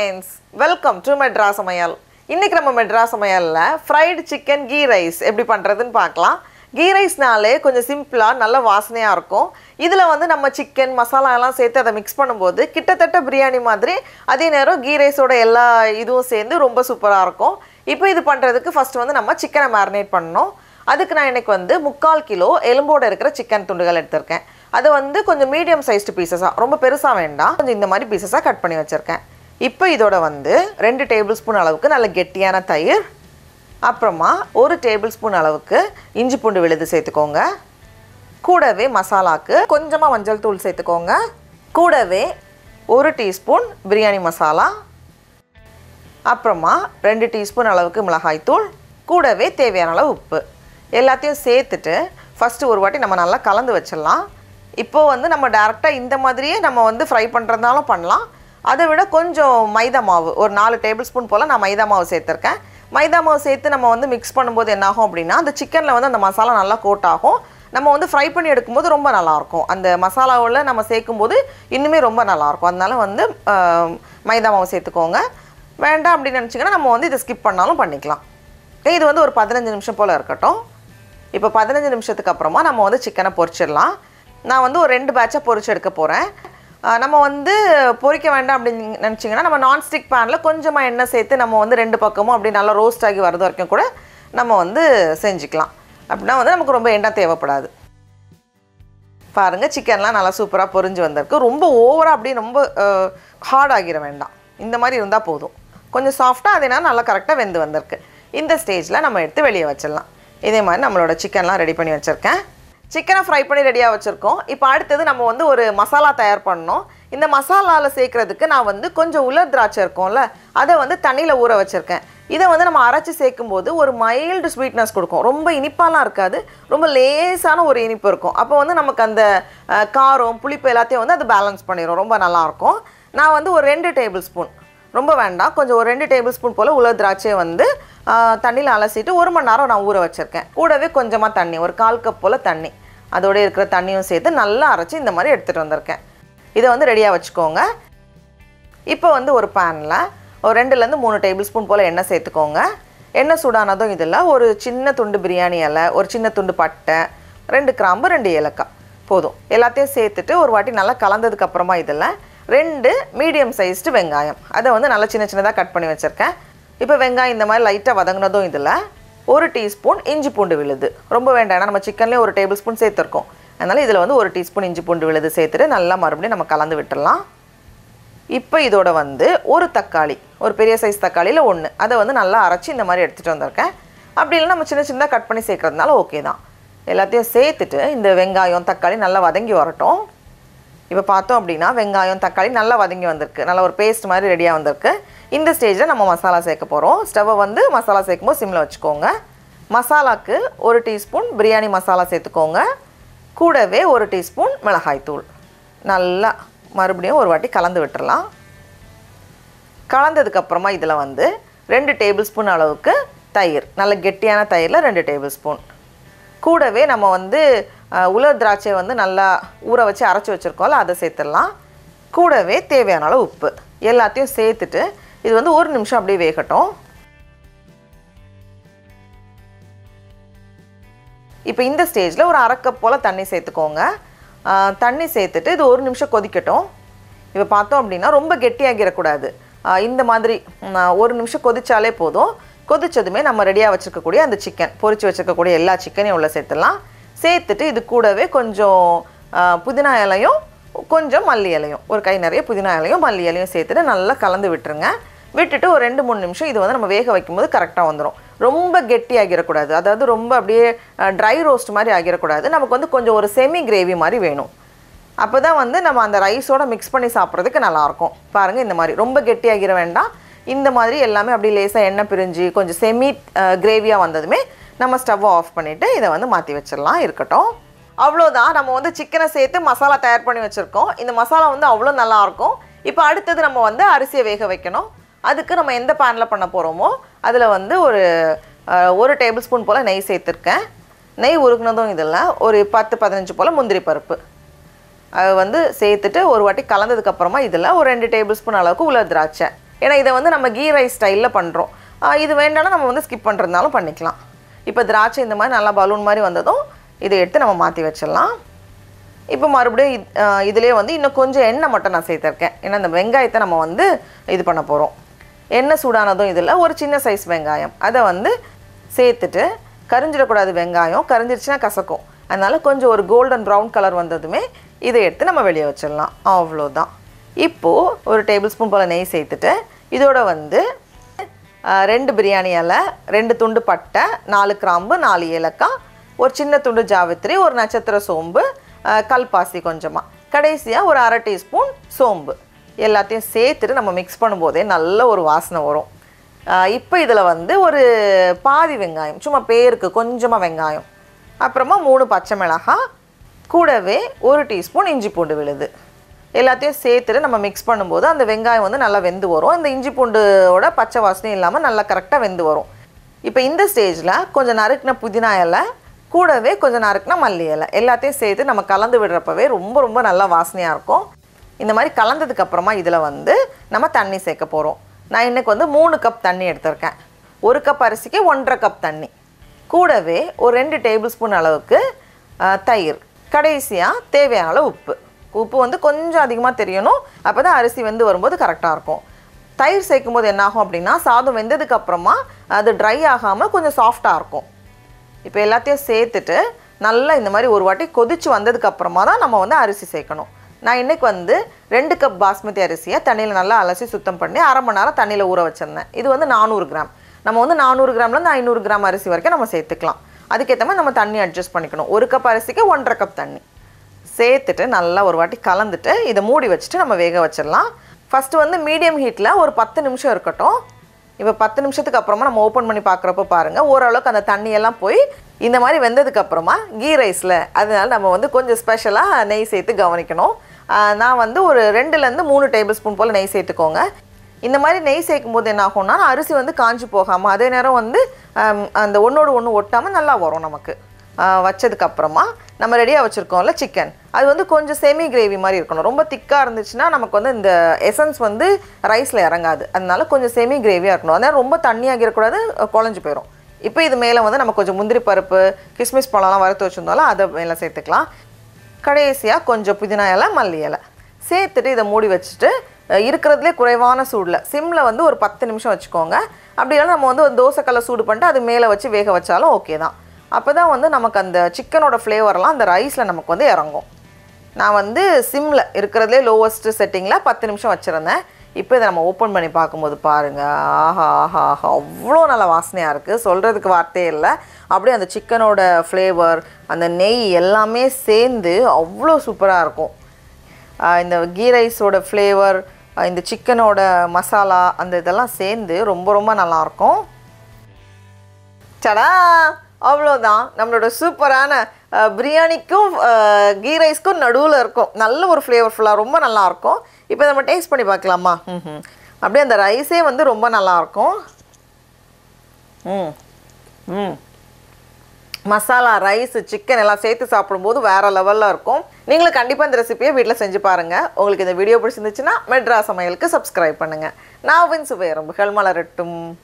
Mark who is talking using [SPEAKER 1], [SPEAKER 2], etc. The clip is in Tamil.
[SPEAKER 1] friends, welcome to Madras Samayal. இன்னைக்கு நம்ம மெட்ராஸ் சமையல்ல fried chicken ghee rice எப்படி பண்றதுன்னு பார்க்கலாம். Ghee rice நாலே கொஞ்சம் சிம்பிளா நல்ல வாசனையா இருக்கும். இதுல வந்து நம்ம chicken மசாலா எல்லாம் சேர்த்து அத mix பண்ணும்போது கிட்டத்தட்ட பிரியாணி மாதிரி அதே நேரம் ghee rice ஓட எல்லா இதுவும் சேர்ந்து ரொம்ப சூப்பரா இருக்கும். இப்போ இது பண்றதுக்கு ஃபர்ஸ்ட் வந்து நம்ம chicken மேரினேட் பண்ணனும். அதுக்கு நான் இன்னைக்கு வந்து 3/4 கிலோ எலும்போட இருக்கிற chicken துண்டுகள் எடுத்துர்க்கேன். அது வந்து கொஞ்சம் மீடியம் சைஸ்ட் பீசஸா ரொம்ப பெருசா வேண்டாம். கொஞ்சம் இந்த மாதிரி பீசஸா கட் பண்ணி வச்சிருக்கேன். இப்போ இதோட வந்து 2 டேபிள்ஸ்பூன் அளவுக்கு நல்ல கெட்டியான தயிர், அப்புறமா 1 டேபிள்ஸ்பூன் அளவுக்கு இஞ்சி பூண்டு விழுது சேர்த்துக்கோங்க. கூடவே மசாலாக்கு கொஞ்சமா மஞ்சள் தூள் சேர்த்துக்கோங்க. கூடவே 1 டீஸ்பூன் பிரியாணி மசாலா, அப்புறமா 2 டீஸ்பூன் அளவுக்கு மிளகாய் தூள், கூடவே தேவையான அளவு உப்பு எல்லாத்தையும் சேர்த்துட்டு ஃபர்ஸ்ட் ஒரு வாட்டி நம்ம நல்லா கலந்து வச்சிடலாம். இப்போ வந்து நம்ம டைரக்டா இந்த மாதிரியே நம்ம வந்து ஃப்ரை பண்றதுனாலும் பண்ணலாம். அதை விட கொஞ்சம் மைதா மாவு ஒரு 4 டேபிள்ஸ்பூன் போல நான் மைதா மாவு சேர்த்திருக்கேன். மைதா மாவு சேர்த்து நம்ம வந்து மிக்ஸ் பண்ணும்போது என்ன ஆகும் அப்படினா அந்த சிக்கன்ல வந்து அந்த மசாலா நல்லா கோட் ஆகும். நம்ம வந்து ஃப்ரை பண்ணி எடுக்கும்போது ரொம்ப நல்லா இருக்கும். அந்த மசாலாவுல நம்ம சேர்க்கும்போது இன்னுமே ரொம்ப நல்லா இருக்கும். அதனால வந்து மைதா மாவு சேர்த்துக்கோங்க. வேண்டாம் அப்படி நினைச்சீங்கன்னா நம்ம வந்து இத ஸ்கிப் பண்ணாலும் பண்ணிக்கலாம். இது வந்து ஒரு 15 நிமிஷம் போல இருக்கட்டும். இப்போ 15 நிமிஷத்துக்கு அப்புறமா நம்ம வந்து சிக்கனை பொரிச்சிடலாம். நான் வந்து ஒரு 2 பேட்சா பொரிச்சு எடுக்க போறேன். நம்ம வந்து பொரிக்க வேண்டாம் அப்படி நினைச்சீங்கன்னா நம்ம நான் ஸ்டிக் பேன்ல கொஞ்சமா எண்ணெய் சேர்த்து நம்ம வந்து 2 பக்கமும் அப்படி நல்லா ரோஸ்ட் ஆகி வரது வரைக்கும் கூட நம்ம வந்து செஞ்சுக்கலாம். அப்படினா வந்து நமக்கு ரொம்ப எண்ணெய் தேவைப்படாது. பாருங்க சிக்கன்லாம் நல்லா சூப்பரா பொரிஞ்சு வந்திருக்கு. ரொம்ப ஓவரா அப்படி ரொம்ப ஹார்ட் ஆகிர வேண்டாம். இந்த மாதிரி இருந்தா போதும். கொஞ்சம் சாஃப்ட்டா அதேனா நல்லா கரெக்ட்டா வெந்து வந்திருக்கு. இந்த ஸ்டேஜ்ல நம்ம எடுத்து வெளிய வச்சிடலாம். இதே மாதிரி நம்மளோட சிக்கன்லாம் ரெடி பண்ணி வச்சிருக்கேன். சிக்கனை ஃப்ரை பண்ணி ரெடியா வச்சிருக்கோம். இப்போ அடுத்து நம்ம வந்து ஒரு மசாலா தயார் பண்ணனும். இந்த மசாலால சேர்க்கிறதுக்கு நான் வந்து கொஞ்சம் உலர் திராட்சை இருக்கும்ல அதை வந்து தண்ணில ஊற வச்சிருக்கேன். இத வந்து நம்ம அரைச்சு சேக்கும்போது ஒரு மைல்ட் ஸ்வீட்னஸ் கொடுக்கும். ரொம்ப இனிப்பாலாம் இருக்காது. ரொம்ப லேசான ஒரு இனிப்பு இருக்கும். அப்போ வந்து நமக்கு அந்த காரம் புளிப்பு எல்லாத்தையும் வந்து அது பேலன்ஸ் பண்ணிரும். ரொம்ப நல்லா இருக்கும். நான் வந்து ஒரு 2 டேபிள்ஸ்பூன் ரொம்ப வேண்டாம் கொஞ்சம் ஒரு 2 டேபிள்ஸ்பூன் போல உலர் திராட்சையை வந்து தண்ணில அலசிட்டு 1 மணி நேரம் நான் ஊற வச்சிருக்கேன். கூடவே கொஞ்சமா தண்ணி ஒரு 1/4 கப் போல தண்ணி அதோட இருக்கிற தண்ணியும் சேர்த்து நல்லா அரைச்சு இந்த மாதிரி எடுத்துட்டு வந்திருக்கேன். இத வந்து ரெடியா வச்சுக்கோங்க. இப்போ வந்து ஒரு panல ஒரு 2ல இருந்து 3 டேபிள்ஸ்பூன் போல எண்ணெய் சேர்த்துக்கோங்க. எண்ணெய் சூடானதும் இதெல்லாம் ஒரு சின்ன துண்டு பிரியாணி இலை, ஒரு சின்ன துண்டு பட்டை, 2 கிராம்பு, 2 ஏலக்காய் போதும். எல்லாத்தையும் சேர்த்துட்டு ஒரு வாட்டி நல்லா கலந்ததுக்கு அப்புறமா இதெல்லாம் 2 மீடியம் சைஸ்டு வெங்காயம் அதை வந்து நல்லா சின்ன சின்னதா கட் பண்ணி வச்சிருக்கேன். இப்போ வெங்காயம் இந்த மாதிரி லைட்டா வதங்குனதும் இதல 1 டீஸ்பூன் இஞ்சி பூண்டு விழுது ரொம்ப வேண்டாம் நம்ம சிக்கன்லயே 1 டேபிள்ஸ்பூன் சேர்த்திருக்கோம். அதனால இதல வந்து 1 டீஸ்பூன் இஞ்சி பூண்டு விழுது சேர்த்துட்டு நல்லா மறுபடியும் நம்ம கலந்து விட்டுறலாம். இப்போ இதோட வந்து ஒரு தக்காளி ஒரு பெரிய சைஸ் தக்காளில 1 அதை வந்து நல்லா அரைச்சு இந்த மாதிரி எடுத்துட்டு வந்திருக்கேன். அப்படி இல்ல நம்ம சின்ன சின்னதா கட் பண்ணி சேர்க்கிறதுனால ஓகே தான். எல்லாத்தையும் சேர்த்துட்டு இந்த வெங்காயம் தக்காளி நல்லா வதங்கி வரட்டும். இப்போ பார்த்தோம் அப்படினா வெங்காயம் தக்காளி நல்லா வதங்கி வந்திருக்கு. நல்ல ஒரு பேஸ்ட் மாதிரி ரெடியா வந்திருக்கு. இந்த ஸ்டேஜ்ல நம்ம மசாலா சேர்க்க போறோம். ஸ்டவ்வை வந்து மசாலா சேர்க்கும்போது சிம்ல வச்சுக்கோங்க. மசாலாக்கு 1 டீஸ்பூன் பிரியாணி மசாலா சேர்த்துக்கோங்க. கூடவே 1 டீஸ்பூன் மிளகாய் தூள் நல்லா மறுபடியும் ஒரு வாட்டி கலந்து விட்டுறலாம். கலந்ததுக்கு அப்புறமா இதல வந்து 2 டேபிள்ஸ்பூன் அளவுக்கு தயிர் நல்ல கெட்டியான தயிர்ல 2 டேபிள்ஸ்பூன். கூடவே நம்ம வந்து உலர் திராட்சையை வந்து நல்லா ஊற வச்சு அரைச்சு வச்சிருக்கோம்ல அதை சேர்த்துடலாம். கூடவே தேவையான அளவு உப்பு எல்லாத்தையும் சேர்த்துட்டு இது வந்து 1 நிமிஷம் அப்படியே வேகட்டும். இப்போ இந்த ஸ்டேஜ்ல ஒரு 1/2 கப் போல தண்ணி சேர்த்துக்கோங்க. தண்ணி சேர்த்துட்டு இது 1 நிமிஷம் கொதிக்கட்டும். இப்போ பார்த்தோம் அப்படினா ரொம்ப கெட்டியாகிர கூடாது. இந்த மாதிரி 1 நிமிஷம் கொதிச்சாலே போதும். கொதிச்சதுமே நம்ம ரெடியா வச்சிருக்க கூடிய அந்த சிக்கன் பொரிச்சு வச்சிருக்க கூடிய எல்லா சிக்கனையும் உள்ள சேர்த்துடலாம். சேர்த்துட்டு இது கூடவே கொஞ்சம் புதினா இலையும் கொஞ்சம் மல்லி இலையும் ஒரு கை நிறைய புதினா இலையும் மல்லி இலையும் சேர்த்துட்டு நல்லா கலந்து விட்டுருங்க. விட்டுட்டு ஒரு 2-3 நிமிஷம் இது வந்து நம்ம வேக வைக்கும்போது கரெக்ட்டா வந்துரும். ரொம்ப கெட்டி ஆகிர கூடாது. அதாவது ரொம்ப அப்படியே ட்ரை ரோஸ்ட் மாதிரி ஆகிர கூடாது. நமக்கு வந்து கொஞ்சம் ஒரு செமி கிரேவி மாதிரி வேணும். அப்பதான் வந்து நம்ம அந்த ரைஸோட mix பண்ணி சாப்பிடுறதுக்கு நல்லா இருக்கும். பாருங்க இந்த மாதிரி ரொம்ப கெட்டி ஆகிர வேண்டாம். இந்த மாதிரி எல்லாமே அப்படியே லேசா எண்ணெய் பிரிஞ்சு கொஞ்சம் செமி கிரேவியா வந்ததுமே நம்ம ஸ்டவ் ஆஃப் பண்ணிட்டு இத வந்து மாத்தி வச்சிரலாம் இருக்கட்டும். அவ்வளவுதான் நம்ம வந்து சிக்கனை சேர்த்து மசாலா தயார் பண்ணி வச்சிருக்கோம். இந்த மசாலா வந்து அவ்வளவு நல்லா இருக்கும். இப்போ அடுத்து நம்ம வந்து அரிசியை வேக வைக்கணும். அதுக்கு நம்ம எந்த panல பண்ண போறோமோ அதுல வந்து ஒரு 1 டேபிள்ஸ்பூன் போல நெய் சேர்த்திருக்கேன். நெய் உருகுனதும் இதெல்லாம் ஒரு 10-15 போல முந்திரி பருப்பு அது வந்து சேர்த்துட்டு ஒரு வாட்டி கலந்ததுக்கு அப்புறமா இதெல்லாம் ஒரு 2 டேபிள்ஸ்பூன் அளவுக்கு உலர் திராட்சை ஏன்னா இதை வந்து நம்ம கீ ரைஸ் ஸ்டைலில் பண்ணுறோம். இது வேண்டாம்னா நம்ம வந்து ஸ்கிப் பண்ணுறதுனாலும் பண்ணிக்கலாம். இப்போ திராட்சை இந்த மாதிரி நல்லா பலூன் மாதிரி வந்ததும் இதை எடுத்து நம்ம மாற்றி வச்சிடலாம். இப்போ மறுபடியும் இதிலே வந்து இன்னும் கொஞ்சம் எண்ணெய் மட்டும் நான் சேர்த்துருக்கேன். ஏன்னா இந்த வெங்காயத்தை நம்ம வந்து இது பண்ண போகிறோம். எண்ணெய் சூடானதும் இதில் ஒரு சின்ன சைஸ் வெங்காயம் அதை வந்து சேர்த்துட்டு, கரிஞ்சிடக்கூடாது வெங்காயம், கரிஞ்சிருச்சுன்னா கசக்கும். அதனால் கொஞ்சம் ஒரு கோல்டன் ப்ரௌன் கலர் வந்ததுமே இதை எடுத்து நம்ம வெளியே வச்சிடலாம். அவ்வளோதான். இப்போது ஒரு டேபிள் ஸ்பூன் போல் நெய் சேர்த்துட்டு இதோட வந்து 2 பிரியாணி இலை, 2 துண்டு பட்டை, 4 கிராம்பு, 4 ஏலக்காய், ஒரு சின்ன துண்டு ஜாவித்திரி, ஒரு நட்சத்திர சோம்பு, கல்பாசி கொஞ்சமாக, கடைசியாக ஒரு 1/2 டீஸ்பூன் சோம்பு எல்லாத்தையும் சேர்த்துட்டு நம்ம மிக்ஸ் பண்ணும்போதே நல்ல ஒரு வாசனை வரும். இப்போ இதில் வந்து ஒரு பாதி வெங்காயம், சும்மா பேருக்கு கொஞ்சமாக வெங்காயம், அப்புறமா 3 பச்சை மிளகாய், கூடவே 1 டீஸ்பூன் இஞ்சி பூண்டு விழுது எல்லாத்தையும் சேர்த்துட்டு நம்ம மிக்ஸ் பண்ணும்போது அந்த வெங்காயம் வந்து நல்லா வெந்து வரும். இந்த இஞ்சி பூண்டோட பச்சை வாசனையும் இல்லாமல் நல்லா கரெக்டாக வெந்து வரும். இப்போ இந்த ஸ்டேஜில் கொஞ்சம் நறுக்கின புதினா இலை, கூடவே கொஞ்சம் நறுக்கின மல்லி இலை எல்லாத்தையும் சேர்த்து நம்ம கலந்து விடுறப்பவே ரொம்ப ரொம்ப நல்லா வாசனையாக இருக்கும். இந்த மாதிரி கலந்ததுக்கப்புறமா இதில் வந்து நம்ம தண்ணி சேர்க்க போகிறோம். நான் இன்றைக்கி வந்து 3 கப் தண்ணி எடுத்திருக்கேன். 1 கப் அரிசிக்கு 1.5 கப் தண்ணி, கூடவே ஒரு 2 டேபிள் ஸ்பூன் அளவுக்கு தயிர், கடைசியாக தேவையான அளவு உப்பு. உப்பு வந்து கொஞ்சம் அதிகமாக தெரியணும், அப்போ தான் அரிசி வெந்து வரும்போது கரெக்டாக இருக்கும். தயிர் சேர்க்கும் போது என்னாகும் அப்படின்னா சாதம் வெந்ததுக்கப்புறமா அது ட்ரை ஆகாமல் கொஞ்சம் சாஃப்டாக இருக்கும். இப்போ எல்லாத்தையும் சேர்த்துட்டு நல்லா இந்த மாதிரி ஒரு வாட்டி கொதித்து வந்ததுக்கப்புறமா தான் நம்ம வந்து அரிசி சேர்க்கணும். நான் இன்றைக்கி வந்து 2 கப் பாஸ்மதி அரிசியை தண்ணியில் நல்லா அலசி சுத்தம் பண்ணி 1/2 மணி நேரம் தண்ணியில் ஊற வச்சுருந்தேன். இது வந்து 400 கிராம். நம்ம வந்து 400 கிராம்லேருந்து 500 கிராம் அரிசி வரைக்கும் நம்ம சேர்த்துக்கலாம். அதுக்கேற்ற மாதிரி நம்ம தண்ணி அட்ஜஸ்ட் பண்ணிக்கணும். 1 கப் அரிசிக்கு 1.5 கப் தண்ணி சேர்த்துட்டு நல்லா ஒரு வாட்டி கலந்துட்டு இதை மூடி வச்சுட்டு நம்ம வேக வச்சிடலாம். ஃபஸ்ட்டு வந்து மீடியம் ஹீட்டில் ஒரு 10 நிமிஷம் இருக்கட்டும். இப்போ 10 நிமிஷத்துக்கு அப்புறமா நம்ம ஓப்பன் பண்ணி பார்க்குறப்ப பாருங்கள், ஓரளவுக்கு அந்த தண்ணியெல்லாம் போய் இந்த மாதிரி வெந்ததுக்கப்புறமா கீ ரைஸில் அதனால நம்ம வந்து கொஞ்சம் ஸ்பெஷலாக நெய் சேர்த்து கவனிக்கணும். நான் வந்து ஒரு 2லேருந்து 3 டேபிள் ஸ்பூன் போல் நெய் சேர்த்துக்கோங்க. இந்த மாதிரி நெய் சேர்க்கும் போது என்ன ஆகும்னா அரிசி வந்து காஞ்சி போகாமல் அதே நேரம் வந்து அந்த ஒன்றோடு ஒன்று ஒட்டாமல் நல்லா வரும். நமக்கு வச்சதுக்கப்புறமா நம்ம ரெடியாக வச்சுருக்கோம்ல சிக்கன், அது வந்து கொஞ்சம் செமி கிரேவி மாதிரி இருக்கணும். ரொம்ப திக்காக இருந்துச்சுன்னா நமக்கு வந்து இந்த எசன்ஸ் வந்து ரைஸில் இறங்காது. அதனால கொஞ்சம் செமி கிரேவியாக இருக்கணும். அதனால் ரொம்ப தண்ணியாகிடக்கூடாது, குழஞ்சி போயிடும். இப்போ இது மேலே வந்து நம்ம கொஞ்சம் முந்திரி பருப்பு, கிஸ்மிஸ் பழம்லாம் வறுத்து வச்சுருந்தாலும் அதை மேலே சேர்த்துக்கலாம். கடைசியாக கொஞ்சம் புதினா இலை, மல்லி இலை சேர்த்துட்டு இதை மூடி வச்சுட்டு இருக்கிறதுலே குறைவான சூடில் சிம்மில் வந்து ஒரு 10 நிமிஷம் வச்சுக்கோங்க. அப்படி இல்லைனா நம்ம வந்து ஒரு தோசைக்கல்லை சூடு பண்ணிட்டு அது மேலே வச்சு வேக வச்சாலும் ஓகே தான். அப்போ தான் வந்து நமக்கு அந்த சிக்கனோட ஃப்ளேவர்லாம் அந்த ரைஸில் நமக்கு வந்து இறங்கும். நான் வந்து சிம்மில் இருக்கிறதுலே லோவஸ்ட்டு செட்டிங்கில் 10 நிமிஷம் வச்சுருந்தேன். இப்போ இதை நம்ம ஓப்பன் பண்ணி பார்க்கும்போது பாருங்கள், ஆஹா ஆஹா ஆஹா அவ்வளோ நல்ல வாசனையாக இருக்குது, சொல்கிறதுக்கு வார்த்தையே இல்லை. அப்படியே அந்த சிக்கனோட ஃப்ளேவர், அந்த நெய் எல்லாமே சேர்ந்து அவ்வளோ சூப்பராக இருக்கும். இந்த கீ ரைஸோட ஃப்ளேவர், இந்த சிக்கனோட மசாலா, அந்த இதெல்லாம் சேர்ந்து ரொம்ப ரொம்ப நல்லாயிருக்கும். சடா, அவ்வளோதான். நம்மளோட சூப்பரான பிரியாணிக்கும் கீ ரைஸ்க்கும் நடுவில் இருக்கும். நல்ல ஒரு ஃப்ளேவர்ஃபுல்லாக ரொம்ப நல்லாயிருக்கும். இப்போ நம்ம டேஸ்ட் பண்ணி பார்க்கலாமா? அப்படியே அந்த ரைஸே வந்து ரொம்ப நல்லாயிருக்கும். மசாலா, ரைஸ், சிக்கன் எல்லாம் சேர்த்து சாப்பிடும்போது வேறு லெவலில் இருக்கும். நீங்களும் கண்டிப்பாக இந்த ரெசிபியை வீட்டில் செஞ்சு பாருங்கள். உங்களுக்கு இந்த வீடியோ பிடிச்சிருந்துச்சுன்னா மெட்ராஸ் சமையலுக்கு சப்ஸ்கிரைப் பண்ணுங்கள். நான் சுவையரம்புகள் மலரட்டும்.